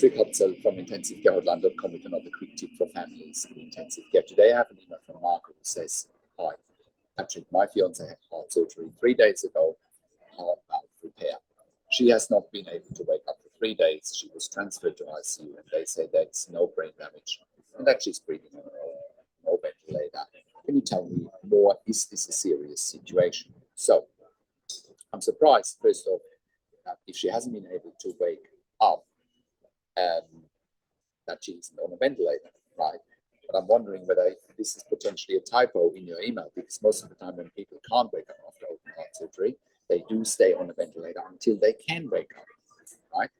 Patrick Hutzel from intensivecare.com with another quick tip for families in intensive care. Today I have an email from Marco who says, "Hi, Patrick, my fiancé had heart surgery 3 days ago, heart valve repair. She has not been able to wake up for 3 days. She was transferred to ICU and they say there's no brain damage and that she's breathing on her own, no ventilator. Can you tell me more? Is this a serious situation?" So I'm surprised, first off, if she hasn't been able to wake up, that she isn't on a ventilator, right? But I'm wondering whether this is potentially a typo in your email, because most of the time when people can't wake up after open heart surgery, they do stay on a ventilator until they can wake up, right?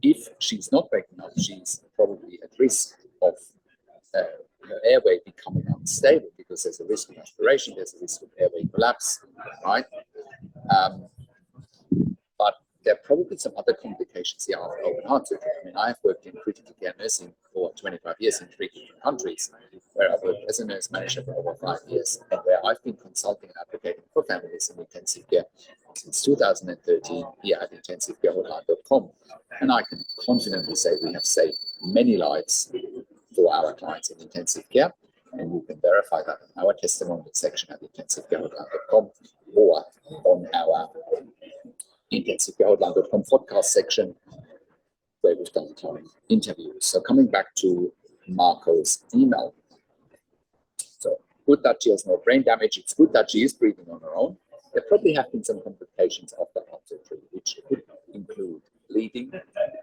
If she's not waking up, she's probably at risk of her airway becoming unstable, because there's a risk of aspiration, there's a risk of airway collapse, right? But there are probably some other complications here after open heart surgery. I mean, I've worked in critical care nursing for 25 years in 3 different countries, where I've worked as a nurse manager for over 5 years, and where I've been consulting and advocating for families in intensive care since 2013 here at intensivecare.com. And I can confidently say we have saved many lives for our clients in intensive care, and you can verify that in our testimonial section at intensivecare.com or on our intensivecare.com podcast section where we've done client interviews. So coming back to Marco's email. So good that she has no brain damage. It's good that she is breathing on her own. There probably have been some complications after heart surgery, which could include bleeding,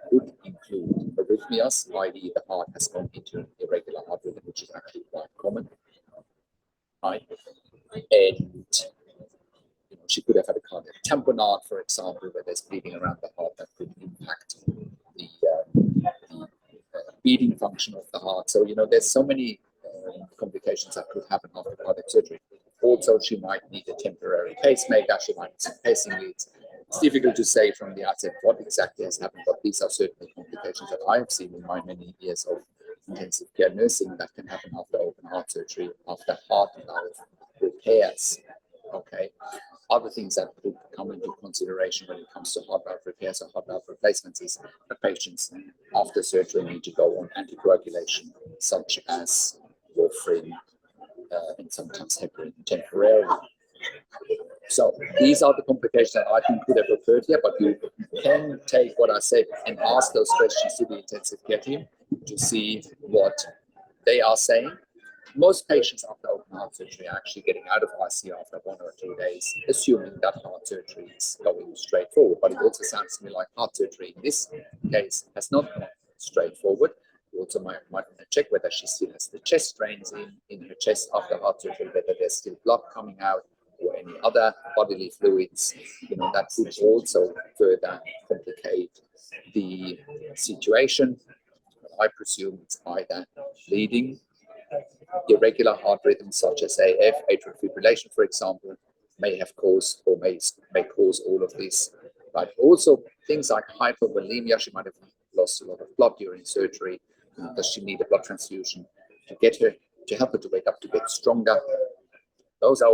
could include arrhythmias, i.e. the heart has gone into an irregular heart rhythm, which is actually quite common, right? And she could have had a cardiac tamponade, for example, where there's bleeding around the heart that could impact the beating function of the heart. So, there's so many complications that could happen after cardiac surgery. Also, she might need a temporary pacemaker, she might need some pacing leads. It's difficult to say from the outset what exactly has happened, but these are certainly complications that I have seen in my many years of intensive care nursing that can happen after open heart surgery, after heart valve repairs. Okay. Other things that could come into consideration when it comes to heart valve repairs or heart valve replacements is that patients after surgery need to go on anticoagulation, such as warfarin and sometimes heparin temporarily. So these are the complications that I think could have occurred here, but you can take what I said and ask those questions to the intensive care team to see what they are saying. Most patients after open heart surgery are actually getting out of ICU after 1 or 2 days, assuming that heart surgery is going straightforward. But it also sounds to me like heart surgery in this case has not gone straightforward. You also might want to check whether she still has the chest drains in her chest after heart surgery, whether there's still blood coming out or any other bodily fluids. That could also further complicate the situation. I presume it's either bleeding, irregular heart rhythms such as AF, atrial fibrillation, for example, may have caused or may cause all of this. But also things like hypovolemia, she might have lost a lot of blood during surgery. Does she need a blood transfusion to help her to wake up, to get stronger? Those are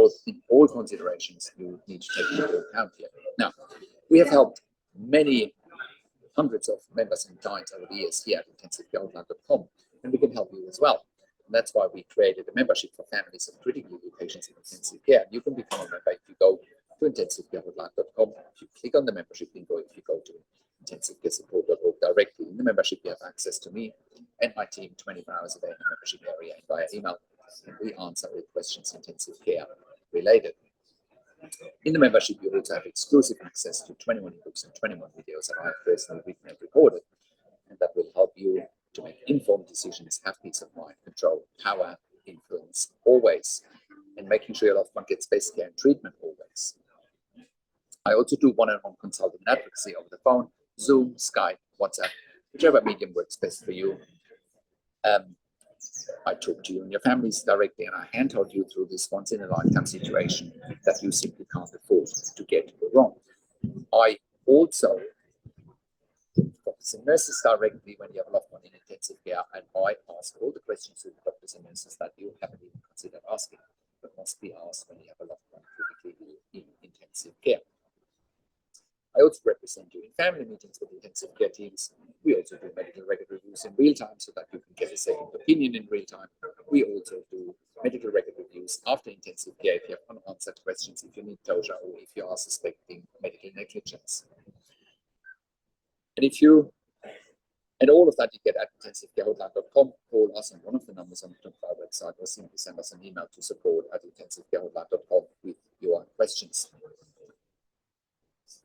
all considerations you need to take into account here. Now, we have helped many hundreds of members and clients over the years here at intensivecare.com, and we can help you as well. And that's why we created a membership for families of critically ill patients in intensive care. You can become a member if you go to intensivecare.com. If you click on the membership link, or if you go to intensivcaresupport.org directly, in the membership you have access to me and my team 24 hours a day in the membership area and via email. And we answer all questions intensive care related. In the membership, you also have exclusive access to 21 books and 21 videos that I have personally written and recorded, and that will help you to make informed decisions, have peace of mind, control, power, influence, always, and making sure your loved one gets best care and treatment always. I also do one-on-one consulting and advocacy over the phone, Zoom, Skype, WhatsApp, whichever medium works best for you. I talk to you and your families directly, and I handhold you through this once-in-a-lifetime situation that you simply can't afford to get wrong. I also doctors and nurses directly when you have a loved one in intensive care, and I ask all the questions to the doctors and nurses that you haven't even considered asking, but must be asked when you have a loved one critically in intensive care. I also represent you in family meetings with intensive care teams We also do medical record reviews in real time so that you can get a second opinion in real time. We also do medical record reviews after intensive care if you have unanswered questions, if you need closure, or if you are suspecting medical negligence. And all of that you get at intensivecare.com. Call us on one of the numbers on the top of our website, or simply send us an email to support@intensivecare.com with your questions.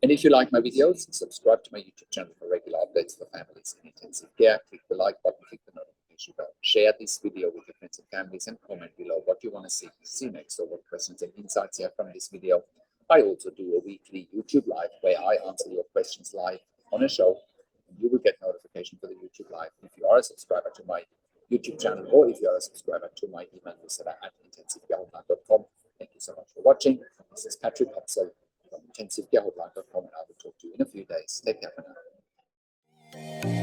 And if you like my videos, subscribe to my YouTube channel for regular updates for families in intensive care. Click the like button, click the notification bell, share this video with your friends and families, and comment below what you want to see next, or what questions and insights you have from this video. I also do a weekly YouTube live where I answer your questions live on a show. You will get notification for the YouTube live if you are a subscriber to my YouTube channel, or if you are a subscriber to my email newsletter at intensivecare.com. Thank you so much for watching. This is Patrick Hopsell from intensivecare.com, and I will talk to you in a few days. Take care for now.